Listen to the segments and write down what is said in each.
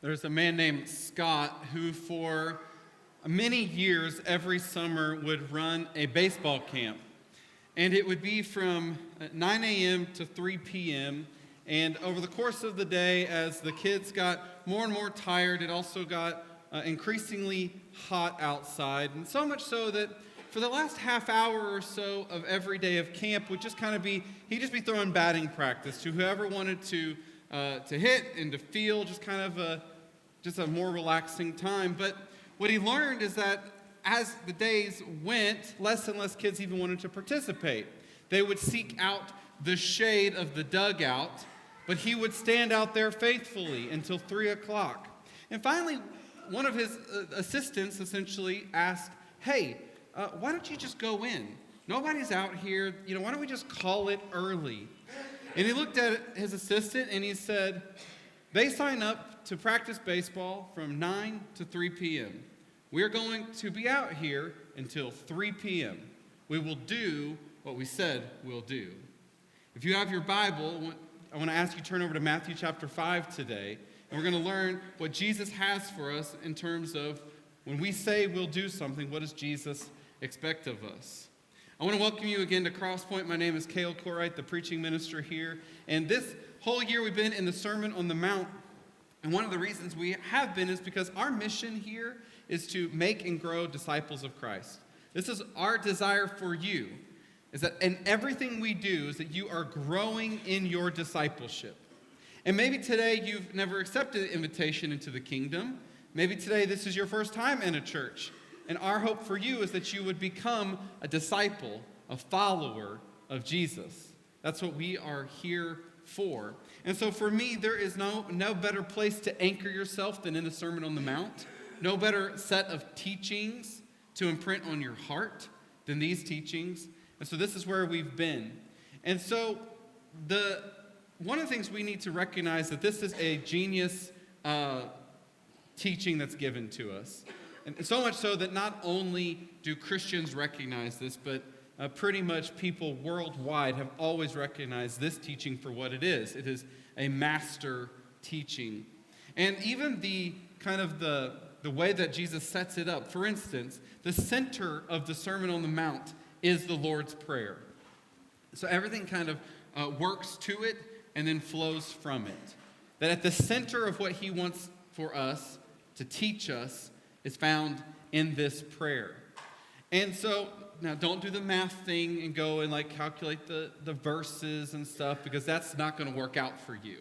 There's a man named Scott who for many years every summer would run a baseball camp. And it would be from 9 a.m. to 3 p.m. And over the course of the day, as the kids got more and more tired, it also got increasingly hot outside. And so much so that for the last half hour or so of every day of camp would just kind of be, he'd just be throwing batting practice to whoever wanted to hit and to field, just kind of just a more relaxing time. But what he learned is that as the days went, less and less kids even wanted to participate. They would seek out the shade of the dugout, but he would stand out there faithfully until 3 o'clock. And finally, one of his assistants essentially asked, hey, why don't you just go in? Nobody's out here. Why don't we just call it early? And he looked at his assistant and he said, they sign up to practice baseball from 9 to 3 p.m. We're going to be out here until 3 p.m. We will do what we said we'll do. If you have your Bible, I want to ask you to turn over to Matthew chapter 5 today, and we're going to learn what Jesus has for us in terms of when we say we'll do something, what does Jesus expect of us? I want to welcome you again to Crosspoint. My name is Cale Corright, the preaching minister here, and this whole year we've been in the Sermon on the Mount, and one of the reasons we have been is because our mission here is to make and grow disciples of Christ. This is our desire for you, is that in everything we do is that you are growing in your discipleship. And maybe today you've never accepted the invitation into the kingdom. Maybe today this is your first time in a church. And our hope for you is that you would become a disciple, a follower of Jesus. That's what we are here for. And so for me, there is no better place to anchor yourself than in the Sermon on the Mount. No better set of teachings to imprint on your heart than these teachings. And so this is where we've been. And so one of the things we need to recognize that this is a genius teaching that's given to us. And so much so that not only do Christians recognize this, but pretty much people worldwide have always recognized this teaching for what it is. It is a master teaching. And even the way that Jesus sets it up. For instance, the center of the Sermon on the Mount is the Lord's Prayer. So everything kind of works to it and then flows from it. That at the center of what he wants for us to teach us is found in this prayer. And so, now don't do the math thing and go and calculate the verses and stuff, because that's not going to work out for you.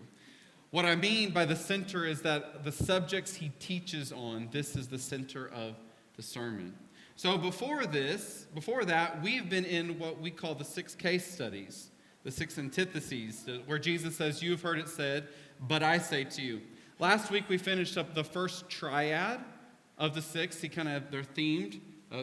What I mean by the center is that the subjects he teaches on, this is the center of the sermon. So before that, we've been in what we call the 6 case studies, the 6 antitheses, where Jesus says, you've heard it said, but I say to you. Last week we finished up the first triad of the 6. They're themed,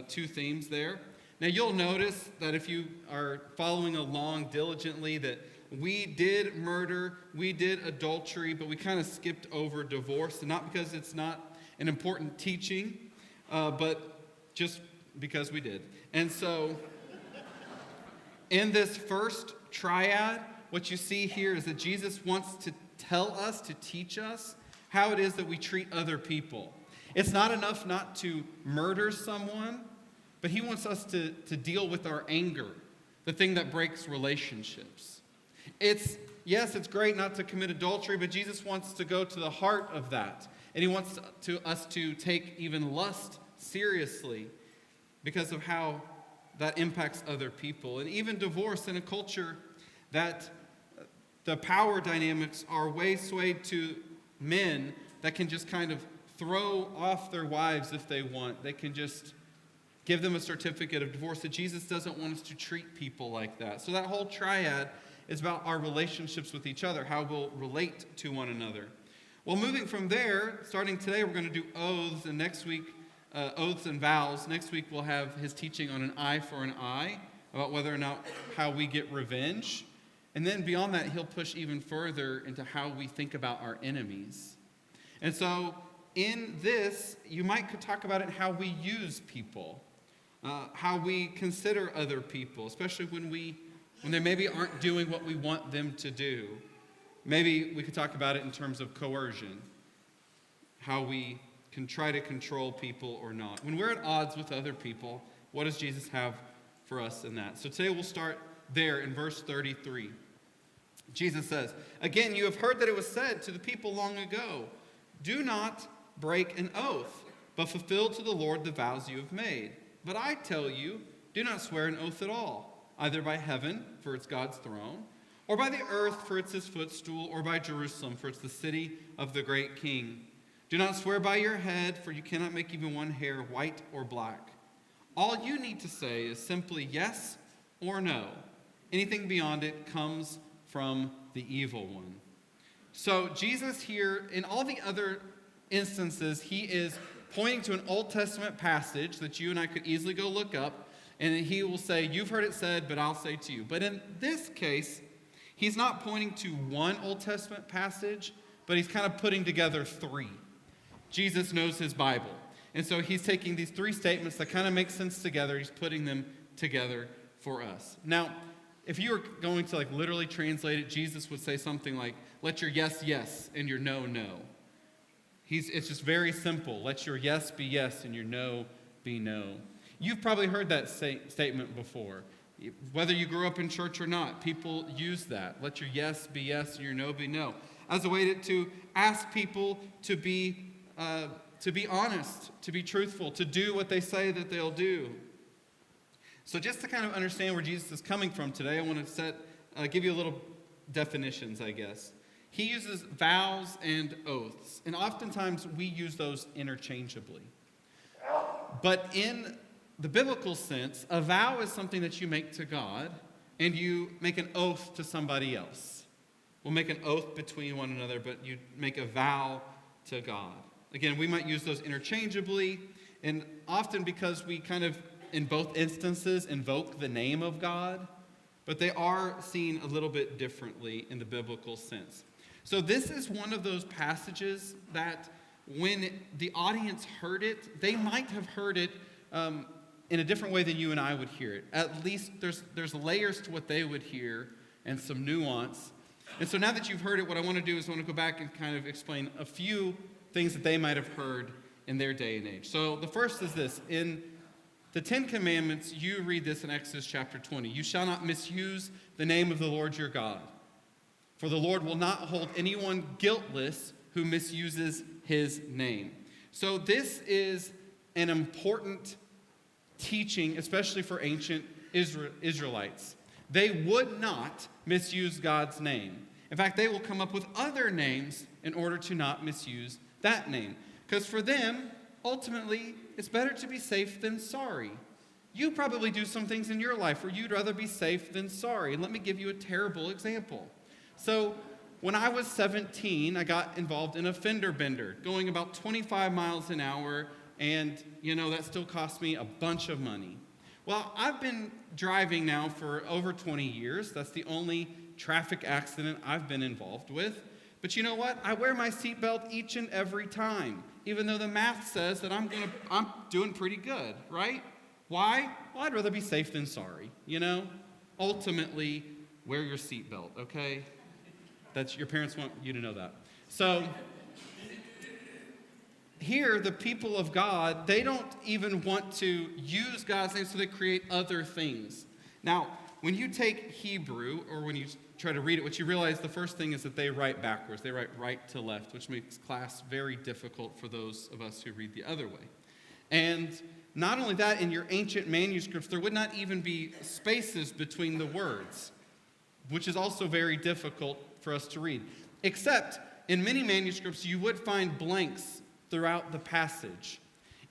2 themes there. Now you'll notice that if you are following along diligently that we did murder, we did adultery, but we kind of skipped over divorce, and not because it's not an important teaching, but just because we did. And so in this first triad, what you see here is that Jesus wants to tell us, to teach us how it is that we treat other people. It's not enough not to murder someone, but he wants us to deal with our anger, the thing that breaks relationships. It's great not to commit adultery, but Jesus wants to go to the heart of that. And he wants us to take even lust seriously because of how that impacts other people. And even divorce in a culture that the power dynamics are way swayed to men that can just kind of throw off their wives if they want. They can just give them a certificate of divorce. That Jesus doesn't want us to treat people like that. So that whole triad is about our relationships with each other, how we'll relate to one another. Well, moving from there, starting today, we're going to do oaths, and next week, oaths and vows. Next week, we'll have his teaching on an eye for an eye, about whether or not how we get revenge. And then beyond that, he'll push even further into how we think about our enemies. And so in this, you might talk about it how we use people, how we consider other people, especially when they maybe aren't doing what we want them to do. Maybe we could talk about it in terms of coercion. how we can try to control people or not. When we're at odds with other people, what does Jesus have for us in that? So today we'll start there in verse 33. Jesus says, "Again, you have heard that it was said to the people long ago, 'Do not break an oath, but fulfill to the Lord the vows you have made.' But I tell you, do not swear an oath at all, either by heaven, for it's God's throne, or by the earth, for it's his footstool, or by Jerusalem, for it's the city of the great king. Do not swear by your head, for you cannot make even one hair white or black. All you need to say is simply yes or no. Anything beyond it comes from the evil one." So Jesus here, in all the other instances, he is pointing to an Old Testament passage that you and I could easily go look up, and he will say, "You've heard it said, but I'll say to you." But in this case, he's not pointing to one Old Testament passage, but he's kind of putting together three. Jesus knows his Bible. And so he's taking these three statements that kind of make sense together. He's putting them together for us. Now, if you were going to literally translate it, Jesus would say something like, "Let your yes, yes, and your no, no." It's just very simple. Let your yes be yes and your no be no. You've probably heard that statement before. Whether you grew up in church or not, people use that. Let your yes be yes and your no be no. As a way to ask people to be honest, to be truthful, to do what they say that they'll do. So just to kind of understand where Jesus is coming from today, I want to give you a little definitions, I guess. He uses vows and oaths, and oftentimes we use those interchangeably. But in the biblical sense, a vow is something that you make to God, and you make an oath to somebody else. We'll make an oath between one another, but you make a vow to God. Again, we might use those interchangeably, and often because we kind of, in both instances, invoke the name of God, but they are seen a little bit differently in the biblical sense. So this is one of those passages that when the audience heard it, they might have heard it in a different way than you and I would hear it. At least there's layers to what they would hear and some nuance. And so now that you've heard it, what I want to do is I want to go back and kind of explain a few things that they might have heard in their day and age. So the first is this. In the Ten Commandments, you read this in Exodus chapter 20. "You shall not misuse the name of the Lord your God. For the Lord will not hold anyone guiltless who misuses his name." So this is an important teaching, especially for ancient Israelites. They would not misuse God's name. In fact, they will come up with other names in order to not misuse that name. Because for them, ultimately, it's better to be safe than sorry. You probably do some things in your life where you'd rather be safe than sorry. And let me give you a terrible example. So when I was 17, I got involved in a fender bender, going about 25 miles an hour, and, that still cost me a bunch of money. Well, I've been driving now for over 20 years. That's the only traffic accident I've been involved with. But you know what? I wear my seatbelt each and every time, even though the math says that I'm doing pretty good, right? Why? Well, I'd rather be safe than sorry, Ultimately, wear your seatbelt, okay? Your parents want you to know that. So here, the people of God, they don't even want to use God's name, so they create other things. Now, when you take Hebrew, or when you try to read it, what you realize, the first thing is that they write backwards. They write right to left, which makes class very difficult for those of us who read the other way. And not only that, in your ancient manuscripts, there would not even be spaces between the words, which is also very difficult for us to read. Except, in many manuscripts, you would find blanks throughout the passage.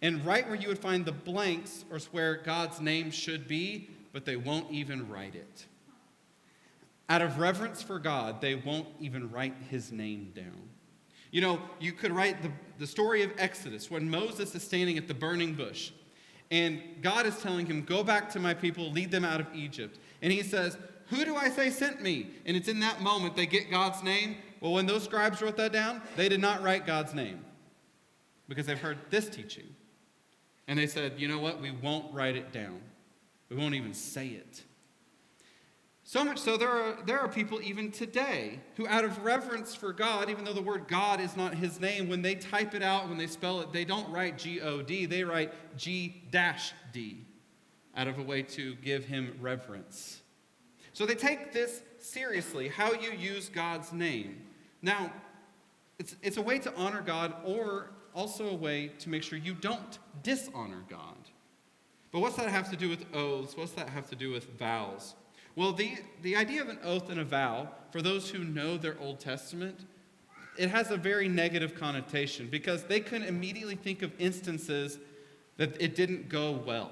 And right where you would find the blanks are where God's name should be, but they won't even write it. Out of reverence for God, they won't even write his name down. You could write the story of Exodus, when Moses is standing at the burning bush, and God is telling him, "Go back to my people, lead them out of Egypt." And he says, "Who do I say sent me?" And it's in that moment they get God's name. Well, when those scribes wrote that down, they did not write God's name, because they've heard this teaching. And they said, "You know what? We won't write it down. We won't even say it." So much so, there are people even today who, out of reverence for God, even though the word God is not his name, when they type it out, when they spell it, they don't write G-O-D, they write G-D, out of a way to give him reverence. So they take this seriously, how you use God's name. Now, it's a way to honor God, or also a way to make sure you don't dishonor God. But what's that have to do with oaths? What's that have to do with vows? Well, the idea of an oath and a vow, for those who know their Old Testament, it has a very negative connotation because they can immediately think of instances that it didn't go well.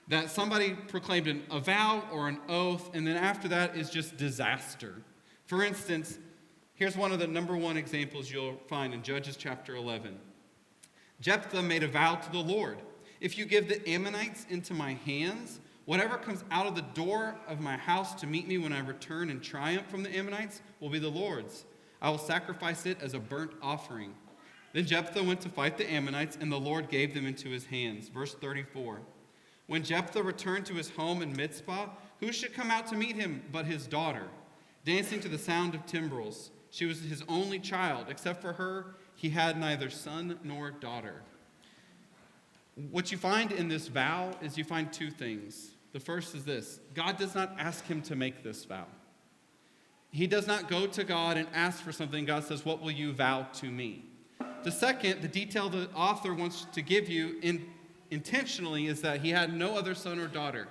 That somebody proclaimed a vow or an oath, and then after that is just disaster. For instance, here's one of the number one examples you'll find in Judges chapter 11. Jephthah made a vow to the Lord. If you give the Ammonites into my hands, whatever comes out of the door of my house to meet me when I return in triumph from the Ammonites will be the Lord's. I will sacrifice it as a burnt offering. Then Jephthah went to fight the Ammonites, and the Lord gave them into his hands. Verse 34. When Jephthah returned to his home in Mizpah, who should come out to meet him but his daughter, dancing to the sound of timbrels? She was his only child. Except for her, he had neither son nor daughter. What you find in this vow is you find two things. The first is this: God does not ask him to make this vow. He does not go to God and ask for something. God says, "What will you vow to me?" The second, the detail the author wants to give you intentionally is that he had no other son or daughter.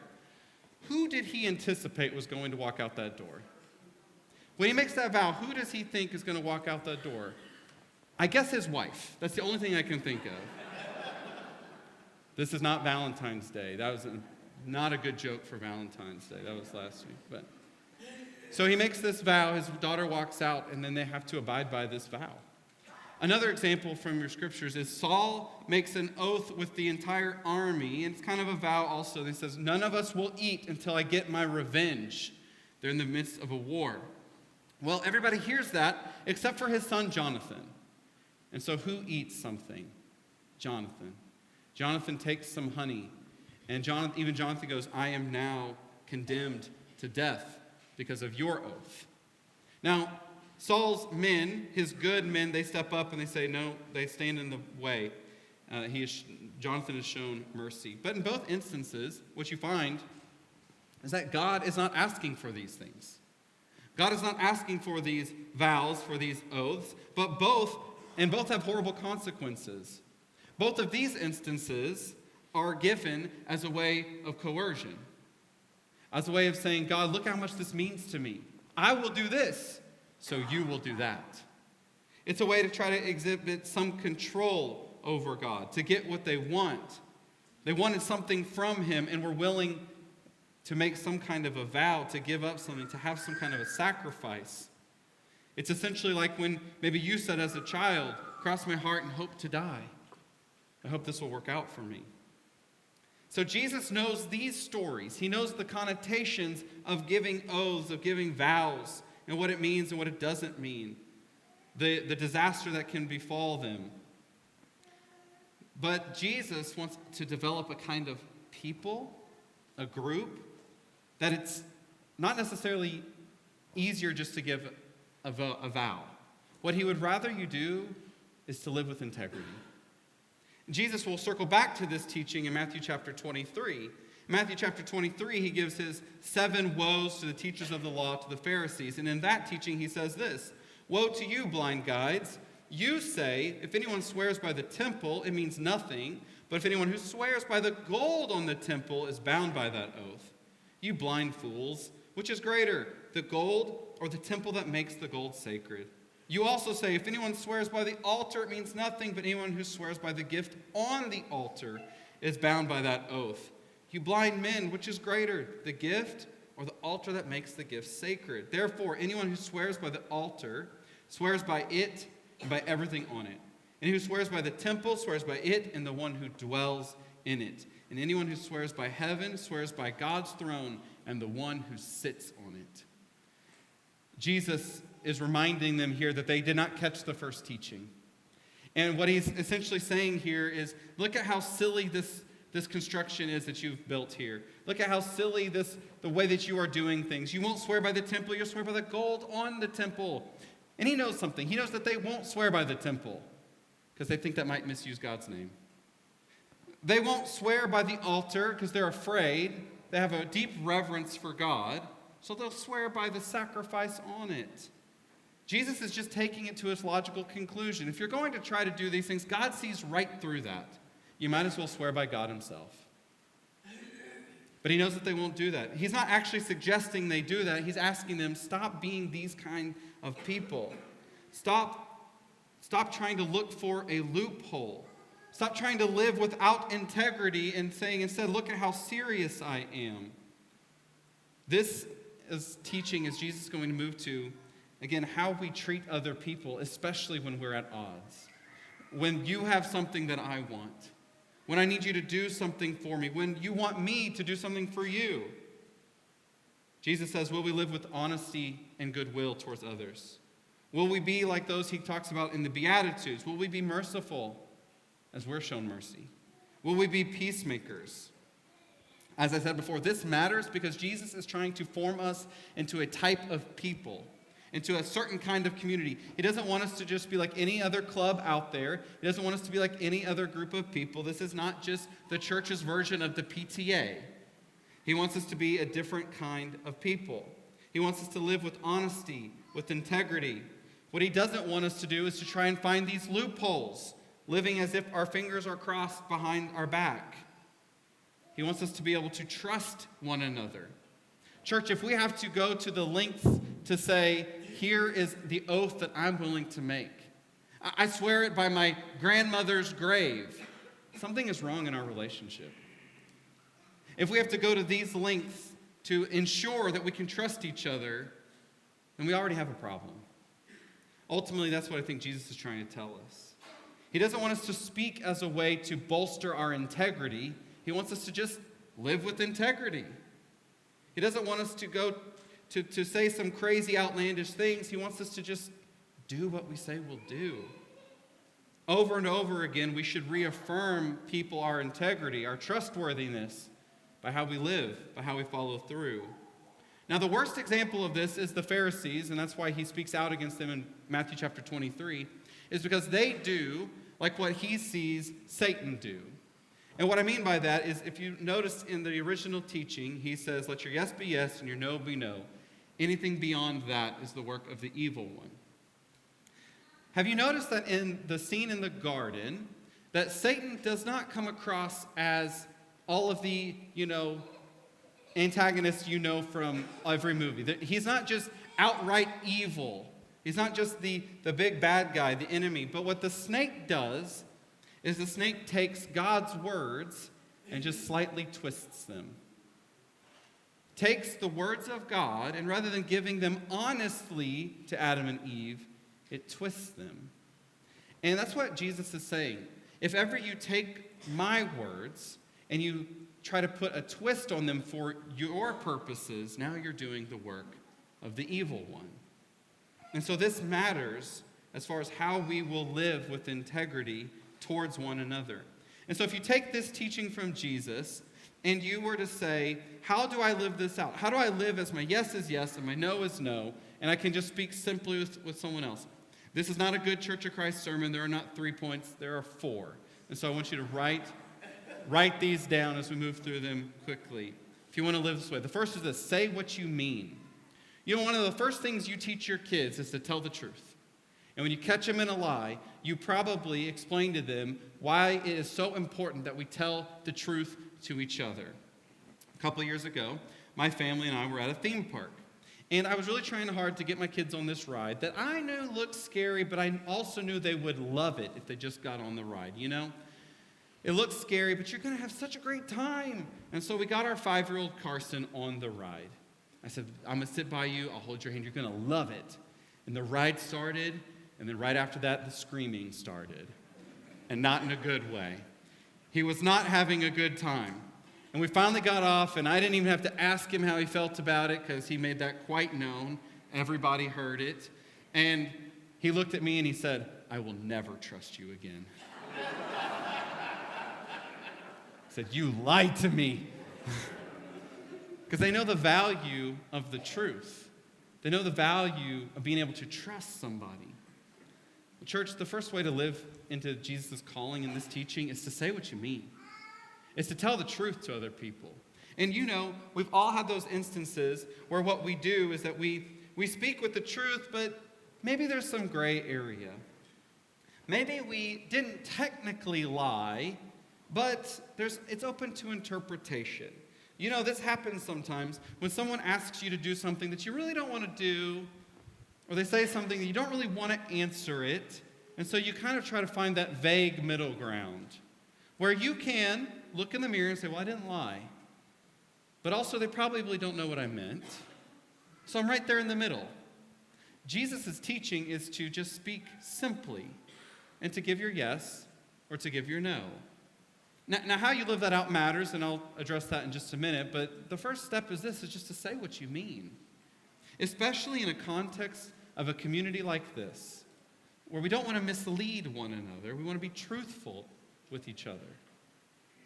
Who did he anticipate was going to walk out that door? When he makes that vow, who does he think is going to walk out that door? I guess his wife. That's the only thing I can think of. This is not Valentine's Day. That was not a good joke for Valentine's Day. That was last week. So he makes this vow. His daughter walks out, and then they have to abide by this vow. Another example from your scriptures is Saul makes an oath with the entire army, and it's kind of a vow also. He says, "None of us will eat until I get my revenge." They're in the midst of a war. Well, everybody hears that except for his son Jonathan. And so who eats something? Jonathan. Jonathan takes some honey, and Jonathan goes, "I am now condemned to death because of your oath." Now, Saul's men, his good men, they step up and they say, no, they stand in the way. Jonathan has shown mercy. But in both instances, what you find is that God is not asking for these things. God is not asking for these vows, for these oaths, but both have horrible consequences. Both of these instances are given as a way of coercion, as a way of saying, God, look how much this means to me. I will do this, so you will do that. It's a way to try to exhibit some control over God, to get what they want. They wanted something from him and were willing to make some kind of a vow, to give up something, to have some kind of a sacrifice. It's essentially like when maybe you said as a child, cross my heart and hope to die. I hope this will work out for me. So Jesus knows these stories. He knows the connotations of giving oaths, of giving vows, and what it means and what it doesn't mean, the disaster that can befall them. But Jesus wants to develop a kind of people, a group, that it's not necessarily easier just to give a vow. What he would rather you do is to live with integrity. Jesus will circle back to this teaching in Matthew chapter 23. In Matthew chapter 23, he gives his 7 woes to the teachers of the law, to the Pharisees. And in that teaching, he says this: "Woe to you, blind guides! You say, if anyone swears by the temple, it means nothing. But if anyone who swears by the gold on the temple is bound by that oath. You blind fools, which is greater, the gold or the temple that makes the gold sacred? You also say, if anyone swears by the altar, it means nothing, but anyone who swears by the gift on the altar is bound by that oath. You blind men, which is greater, the gift or the altar that makes the gift sacred? Therefore, anyone who swears by the altar swears by it and by everything on it. And who swears by the temple swears by it and the one who dwells in it. And anyone who swears by heaven swears by God's throne and the one who sits on it." Jesus is reminding them here that they did not catch the first teaching. And what he's essentially saying here is, look at how silly this this construction is that you've built here. Look at how silly the way that you are doing things. You won't swear by the temple, you'll swear by the gold on the temple. And he knows something. He knows that they won't swear by the temple because they think that might misuse God's name. They won't swear by the altar because they're afraid. They have a deep reverence for God, so they'll swear by the sacrifice on it. Jesus is just taking it to its logical conclusion. If you're going to try to do these things, God sees right through that. You might as well swear by God himself. But he knows that they won't do that. He's not actually suggesting they do that. He's asking them, stop being these kind of people. Stop trying to look for a loophole. Stop trying to live without integrity and saying instead, look at how serious I am. This is teaching as Jesus is going to move to, again, how we treat other people, especially when we're at odds. When you have something that I want. When I need you to do something for me. When you want me to do something for you. Jesus says, will we live with honesty and goodwill towards others? Will we be like those he talks about in the Beatitudes? Will we be merciful as we're shown mercy? Will we be peacemakers? As I said before, this matters because Jesus is trying to form us into a type of people, into a certain kind of community. He doesn't want us to just be like any other club out there. He doesn't want us to be like any other group of people. This is not just the church's version of the PTA. He wants us to be a different kind of people. He wants us to live with honesty, with integrity. What he doesn't want us to do is to try and find these loopholes, living as if our fingers are crossed behind our back. He wants us to be able to trust one another. Church, if we have to go to the lengths to say, here is the oath that I'm willing to make. I swear it by my grandmother's grave. Something is wrong in our relationship. If we have to go to these lengths to ensure that we can trust each other, then we already have a problem. Ultimately, that's what I think Jesus is trying to tell us. He doesn't want us to speak as a way to bolster our integrity. He wants us to just live with integrity. He doesn't want us to go to say some crazy, outlandish things. He wants us to just do what we say we'll do. Over and over again, we should reaffirm people our integrity, our trustworthiness, by how we live, by how we follow through. Now, the worst example of this is the Pharisees, and that's why he speaks out against them in Matthew chapter 23, is because they do like what he sees Satan do. And what I mean by that is, if you notice in the original teaching, he says, let your yes be yes and your no be no. Anything beyond that is the work of the evil one. Have you noticed that in the scene in the garden, that Satan does not come across as all of the, antagonists from every movie? He's not just outright evil. He's not just the big bad guy, the enemy. But what the snake does is the snake takes God's words and just slightly twists them. Takes the words of God, and rather than giving them honestly to Adam and Eve, it twists them. And that's what Jesus is saying. If ever you take my words and you try to put a twist on them for your purposes, now you're doing the work of the evil one. And so this matters as far as how we will live with integrity towards one another. And so if you take this teaching from Jesus and you were to say, how do I live this out? How do I live as my yes is yes and my no is no, and I can just speak simply with someone else? This is not a good Church of Christ sermon. There are not 3 points. There are 4. And so I want you to write these down as we move through them quickly. If you want to live this way. The first is this: say what you mean. One of the first things you teach your kids is to tell the truth. And when you catch them in a lie, you probably explain to them why it is so important that we tell the truth to each other. A couple years ago, my family and I were at a theme park. And I was really trying hard to get my kids on this ride that I knew looked scary, but I also knew they would love it if they just got on the ride, It looks scary, but you're going to have such a great time. And so we got our 5-year-old Carson on the ride. I said, I'm going to sit by you. I'll hold your hand. You're going to love it. And the ride started, and then right after that, the screaming started. And not in a good way. He was not having a good time. And we finally got off, and I didn't even have to ask him how he felt about it because he made that quite known. Everybody heard it. And he looked at me and he said, I will never trust you again. said, "You lied to me." Because they know the value of the truth. They know the value of being able to trust somebody. Church, the first way to live into Jesus' calling in this teaching is to say what you mean. It's to tell the truth to other people. And we've all had those instances where what we do is that we speak with the truth, but maybe there's some gray area. Maybe we didn't technically lie, but it's open to interpretation. This happens sometimes when someone asks you to do something that you really don't want to do, or they say something that you don't really want to answer it, and so you kind of try to find that vague middle ground where you can look in the mirror and say, well, I didn't lie. But also, they probably don't know what I meant. So I'm right there in the middle. Jesus' teaching is to just speak simply and to give your yes or to give your no. Now, how you live that out matters, and I'll address that in just a minute, but the first step is just to say what you mean. Especially in a context of a community like this, where we don't want to mislead one another. We want to be truthful with each other.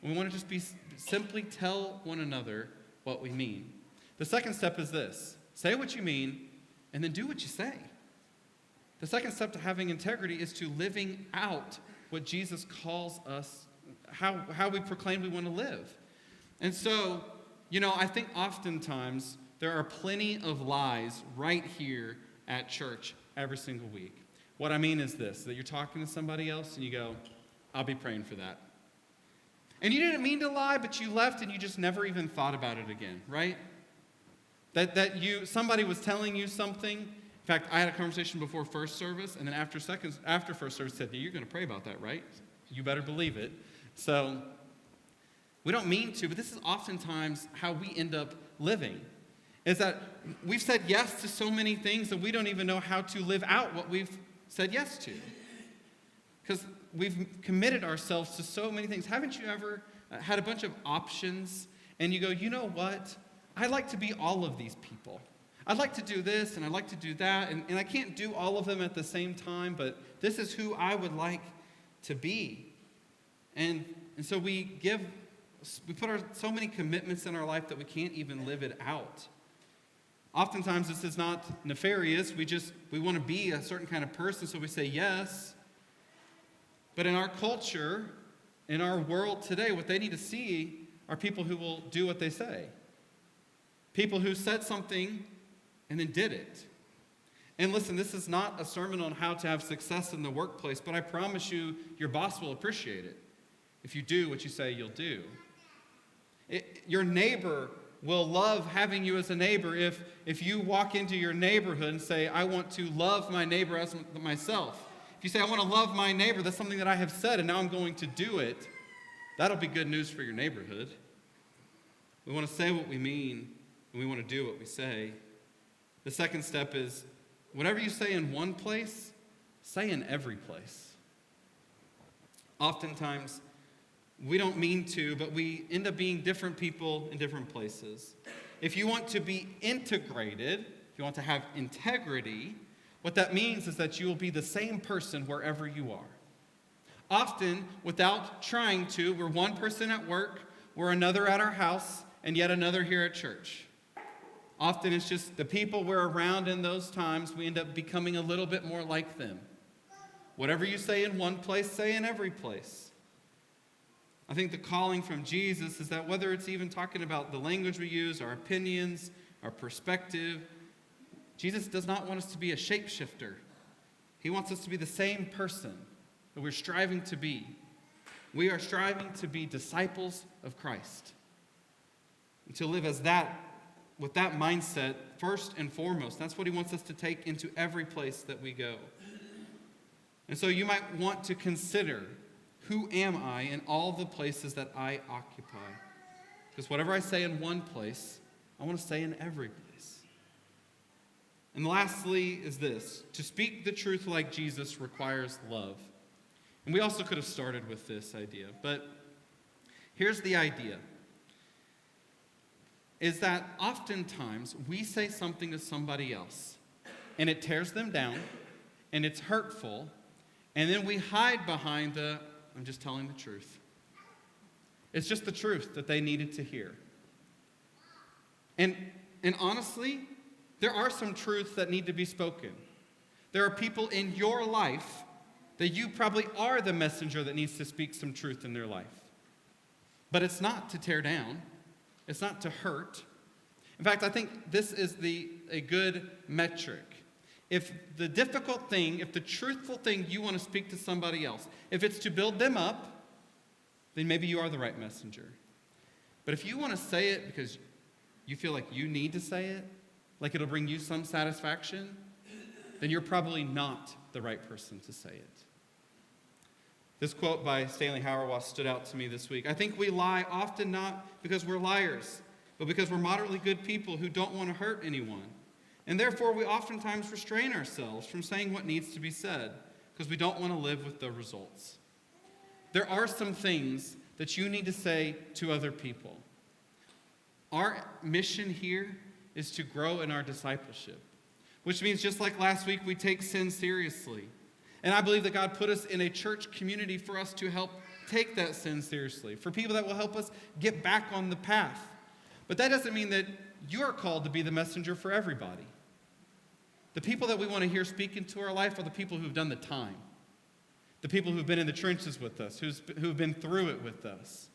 We want to just simply tell one another what we mean. The second step is this: say what you mean, and then do what you say. The second step to having integrity is to living out what Jesus calls us, how we proclaim we want to live. And so, I think oftentimes there are plenty of lies right here at church every single week. What I mean is this, that you're talking to somebody else and you go, I'll be praying for that. And you didn't mean to lie, but you left and you just never even thought about it again, right? Somebody was telling you something. In fact, I had a conversation before first service, and then after first service said, you're going to pray about that, right? You better believe it. So we don't mean to, but this is oftentimes how we end up living. Is that we've said yes to so many things that we don't even know how to live out what we've said yes to. Because we've committed ourselves to so many things. Haven't you ever had a bunch of options and you go, you know what? I'd like to be all of these people. I'd like to do this and I'd like to do that. And I can't do all of them at the same time, but this is who I would like to be. And so we put so many commitments in our life that we can't even live it out. Oftentimes this is not nefarious. We want to be a certain kind of person, so we say yes. But in our culture, in our world today, what they need to see are people who will do what they say. People who said something and then did it. And listen, this is not a sermon on how to have success in the workplace, but I promise you, your boss will appreciate it if you do what you say you'll do. Your neighbor will love having you as a neighbor if you walk into your neighborhood and say, I want to love my neighbor as myself. If you say, I want to love my neighbor, that's something that I have said and now I'm going to do it, that'll be good news for your neighborhood. We want to say what we mean and we want to do what we say. The second step is, whatever you say in one place, say in every place. Oftentimes, we don't mean to, but we end up being different people in different places. If you want to be integrated, if you want to have integrity, what that means is that you will be the same person wherever you are. Often, without trying to, we're one person at work, we're another at our house, and yet another here at church. Often it's just the people we're around in those times, we end up becoming a little bit more like them. Whatever you say in one place, say in every place. I think the calling from Jesus is that whether it's even talking about the language we use, our opinions, our perspective, Jesus does not want us to be a shapeshifter. He wants us to be the same person that we're striving to be. We are striving to be disciples of Christ. And to live as that, with that mindset, first and foremost. That's what he wants us to take into every place that we go. And so you might want to consider, who am I in all the places that I occupy? Because whatever I say in one place, I want to say in every place. And lastly is this: to speak the truth like Jesus requires love. And we also could have started with this idea, but here's the idea. Is that oftentimes we say something to somebody else, and it tears them down, and it's hurtful, and then we hide behind I'm just telling the truth. It's just the truth that they needed to hear. And honestly, there are some truths that need to be spoken. There are people in your life that you probably are the messenger that needs to speak some truth in their life. But it's not to tear down. It's not to hurt. In fact, I think this is a good metric. If the difficult thing, if the truthful thing you want to speak to somebody else, if it's to build them up, then maybe you are the right messenger. But if you want to say it because you feel like you need to say it, like it'll bring you some satisfaction, then you're probably not the right person to say it. This quote by Stanley Hauerwas stood out to me this week. I think we lie often not because we're liars, but because we're moderately good people who don't want to hurt anyone. And therefore, we oftentimes restrain ourselves from saying what needs to be said because we don't want to live with the results. There are some things that you need to say to other people. Our mission here is to grow in our discipleship, which means just like last week, we take sin seriously. And I believe that God put us in a church community for us to help take that sin seriously, for people that will help us get back on the path. But that doesn't mean that you're called to be the messenger for everybody. The people that we want to hear speak into our life are the people who've done the time, the people who've been in the trenches with us, who've been through it with us,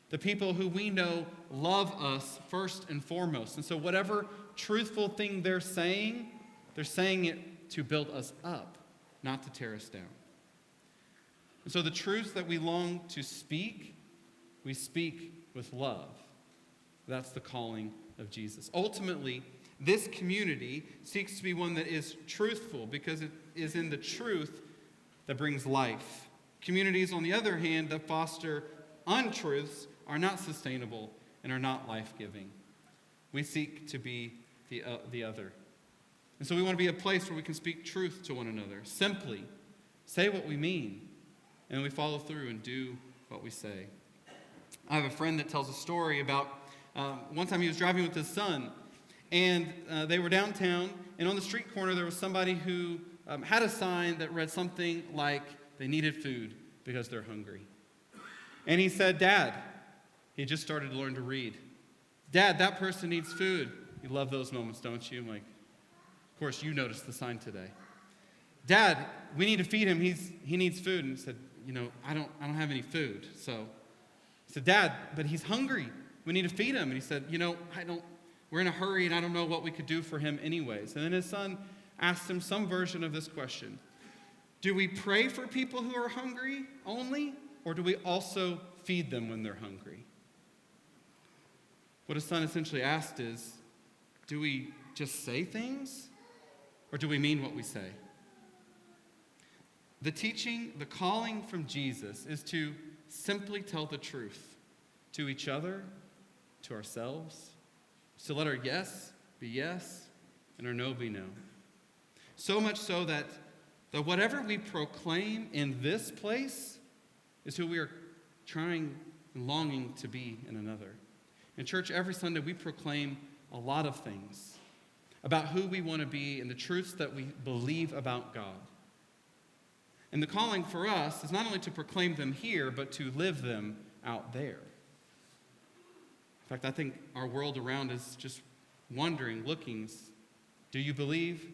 the people who we know love us first and foremost. And so whatever truthful thing they're saying it to build us up, not to tear us down. And so the truths that we long to speak, we speak with love. That's the calling of Jesus. Ultimately, this community seeks to be one that is truthful because it is in the truth that brings life. Communities, on the other hand, that foster untruths are not sustainable and are not life-giving. We seek to be the other. And so we want to be a place where we can speak truth to one another. Simply say what we mean, and we follow through and do what we say. I have a friend that tells a story about one time he was driving with his son, and they were downtown, and on the street corner there was somebody who had a sign that read something like they needed food because they're hungry. And he said, "Dad," he just started to learn to read, "Dad, that person needs food." You love those moments, don't you? I'm like, of course you noticed the sign today. "Dad, we need to feed him. He needs food." And he said, I don't have any food. So he said, "Dad, but he's hungry. We need to feed him." And he said, we're in a hurry and I don't know what we could do for him anyways. And then his son asked him some version of this question. Do we pray for people who are hungry only, or do we also feed them when they're hungry? What his son essentially asked is, do we just say things, or do we mean what we say? The teaching, the calling from Jesus is to simply tell the truth to each other, to ourselves, to let our yes be yes and our no be no. So much so that whatever we proclaim in this place is who we are trying and longing to be in another. In church, every Sunday we proclaim a lot of things about who we want to be and the truths that we believe about God. And the calling for us is not only to proclaim them here, but to live them out there. In fact, I think our world around is just wondering, looking, do you believe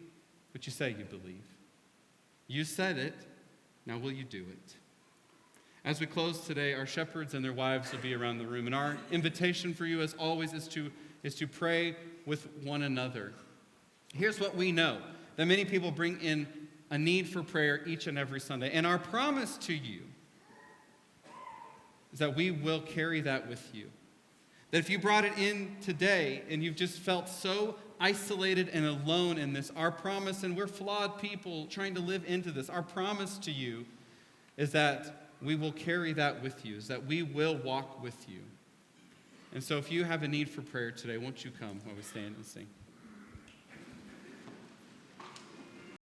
what you say you believe? You said it, now will you do it? As we close today, our shepherds and their wives will be around the room, and our invitation for you, as always, is to pray with one another. Here's what we know, that many people bring in a need for prayer each and every Sunday, and our promise to you is that we will carry that with you. That if you brought it in today and you've just felt so isolated and alone in this, our promise, and we're flawed people trying to live into this, our promise to you is that we will carry that with you, is that we will walk with you. And so if you have a need for prayer today, won't you come while we stand and sing?